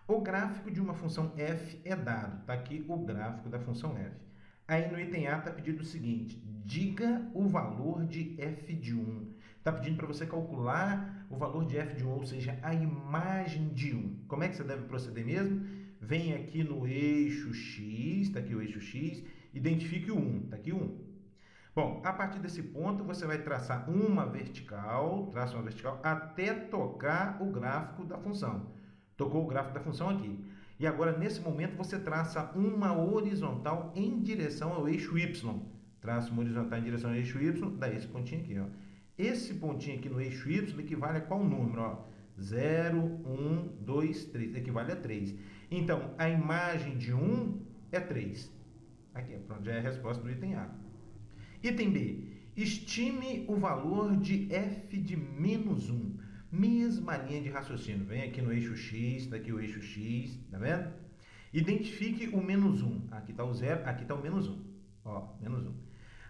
O gráfico de uma função f é dado. Está aqui o gráfico da função f. Aí no item A está pedido o seguinte: diga o valor de f de 1. Está pedindo para você calcular o valor de f de 1, ou seja, a imagem de 1. Como é que você deve proceder mesmo? Vem aqui no eixo x, está aqui o eixo x, identifique o 1, está aqui o 1. Bom, a partir desse ponto você vai traçar uma vertical, traça uma vertical até tocar o gráfico da função. Tocou o gráfico da função aqui. E agora, nesse momento, você traça uma horizontal em direção ao eixo y. Traça uma horizontal em direção ao eixo y, dá esse pontinho aqui, ó. Esse pontinho aqui no eixo y equivale a qual número? Ó? 0, 1, 2, 3. Equivale a 3. Então, a imagem de 1 é 3. Aqui, pronto, já é a resposta do item A. Item B. Estime o valor de f de menos 1. Mesma linha de raciocínio. Vem aqui no eixo x, daqui o eixo x, tá vendo? Identifique o menos 1. Aqui está o 0, aqui está o menos 1. Ó, menos 1.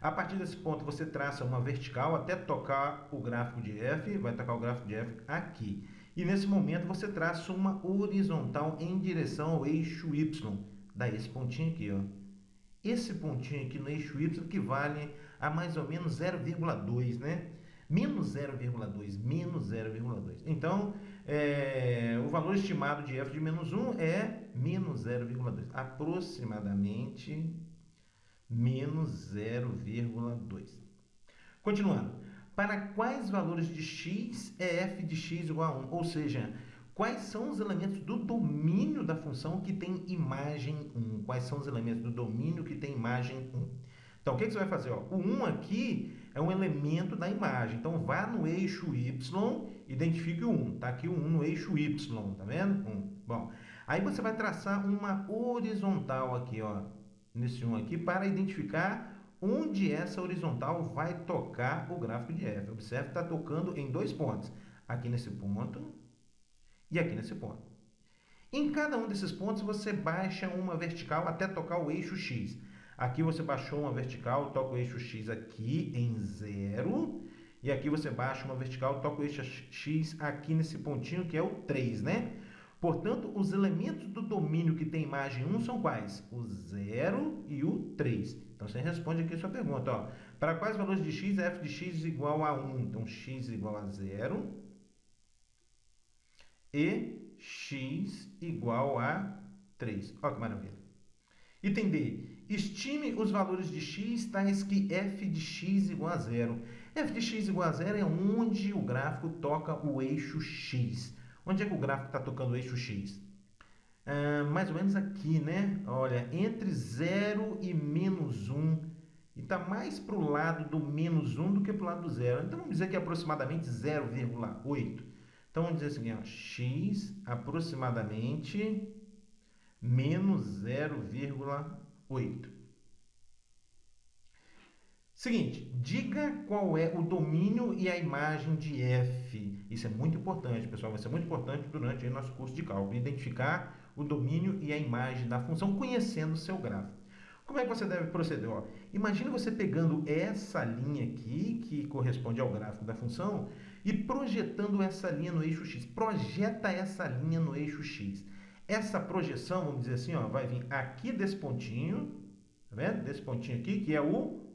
A partir desse ponto, você traça uma vertical até tocar o gráfico de f. Vai tocar o gráfico de f aqui. E nesse momento, você traça uma horizontal em direção ao eixo y. Dá esse pontinho aqui, ó. Esse pontinho aqui no eixo y equivale a mais ou menos 0,2, né? Menos 0,2, menos 0,2. Então, o valor estimado de f de menos 1 é menos 0,2. Aproximadamente menos 0,2. Continuando. Para quais valores de x é f de x igual a 1? Ou seja, quais são os elementos do domínio da função que tem imagem 1? Quais são os elementos do domínio que tem imagem 1? Então, o que você vai fazer? Ó? O 1 aqui é um elemento da imagem. Então, vá no eixo y, identifique o 1. Está aqui o 1 no eixo y, tá vendo? 1. Bom, aí você vai traçar uma horizontal aqui, ó, nesse 1 aqui, para identificar onde essa horizontal vai tocar o gráfico de f. Observe que está tocando em dois pontos. Aqui nesse ponto e aqui nesse ponto. Em cada um desses pontos, você baixa uma vertical até tocar o eixo x. Aqui você baixou uma vertical, toca o eixo x aqui em 0. E aqui você baixa uma vertical, toca o eixo x aqui nesse pontinho, que é o 3, né? Portanto, os elementos do domínio que tem imagem 1 são quais? O 0 e o 3. Então, você responde aqui a sua pergunta. Ó. Para quais valores de x é f de x igual a 1? Então, x igual a 0 e x igual a 3. Olha que maravilha. Item D. Estime os valores de x tais que f de x igual a 0. f de x igual a 0 é onde o gráfico toca o eixo x. Onde é que o gráfico está tocando o eixo x? Mais ou menos aqui, né? Olha, entre 0 e menos 1. E está mais para o lado do menos 1 do que para o lado do 0. Então, vamos dizer que é aproximadamente 0,8. Então, vamos dizer assim, ó, x aproximadamente menos 0,8. Seguinte, diga qual é o domínio e a imagem de f. Isso é muito importante, pessoal. Vai ser muito importante durante o nosso curso de cálculo. Identificar o domínio e a imagem da função conhecendo o seu gráfico. Como é que você deve proceder? Ó, imagine você pegando essa linha aqui, que corresponde ao gráfico da função, e projetando essa linha no eixo x. Projeta essa linha no eixo x. Essa projeção, vamos dizer assim, ó, vai vir aqui desse pontinho, tá vendo? Desse pontinho aqui, que é o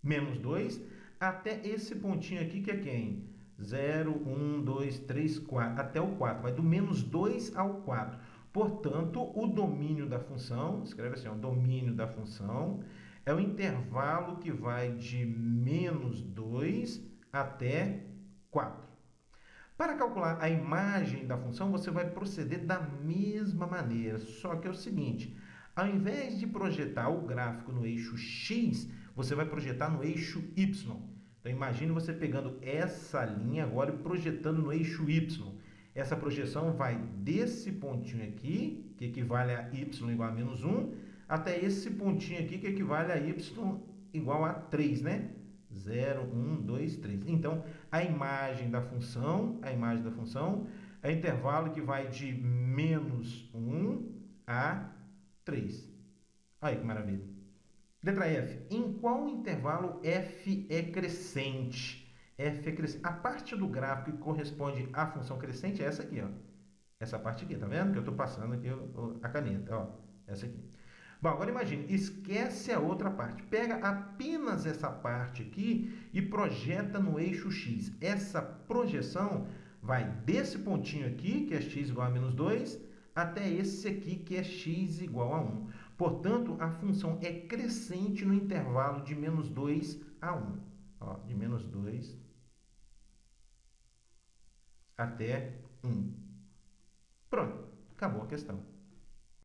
menos 2, até esse pontinho aqui, que é quem? 0, 1, 2, 3, 4, até o 4. Vai do menos 2 ao 4. Portanto, o domínio da função, escreve assim, ó, o domínio da função é o intervalo que vai de menos 2 até 4. Para calcular a imagem da função, você vai proceder da mesma maneira, só que é o seguinte, ao invés de projetar o gráfico no eixo x, você vai projetar no eixo y. Então, imagine você pegando essa linha agora e projetando no eixo y. Essa projeção vai desse pontinho aqui, que equivale a y igual a menos 1, até esse pontinho aqui, que equivale a y igual a 3, né? 0, 1, 2, 3. Então, a imagem da função é o intervalo que vai de menos 1 a 3. Olha que maravilha. Letra F. Em qual intervalo f é crescente? F é crescente. A parte do gráfico que corresponde à função crescente é essa aqui, ó. Essa parte aqui, tá vendo? Que eu estou passando aqui a caneta, ó, essa aqui. Bom, agora imagine, esquece a outra parte. Pega apenas essa parte aqui e projeta no eixo X. Essa projeção vai desse pontinho aqui, que é x igual a menos 2, até esse aqui, que é x igual a 1. Portanto, a função é crescente no intervalo de menos 2 a 1. Ó, de menos 2 até 1. Pronto, acabou a questão.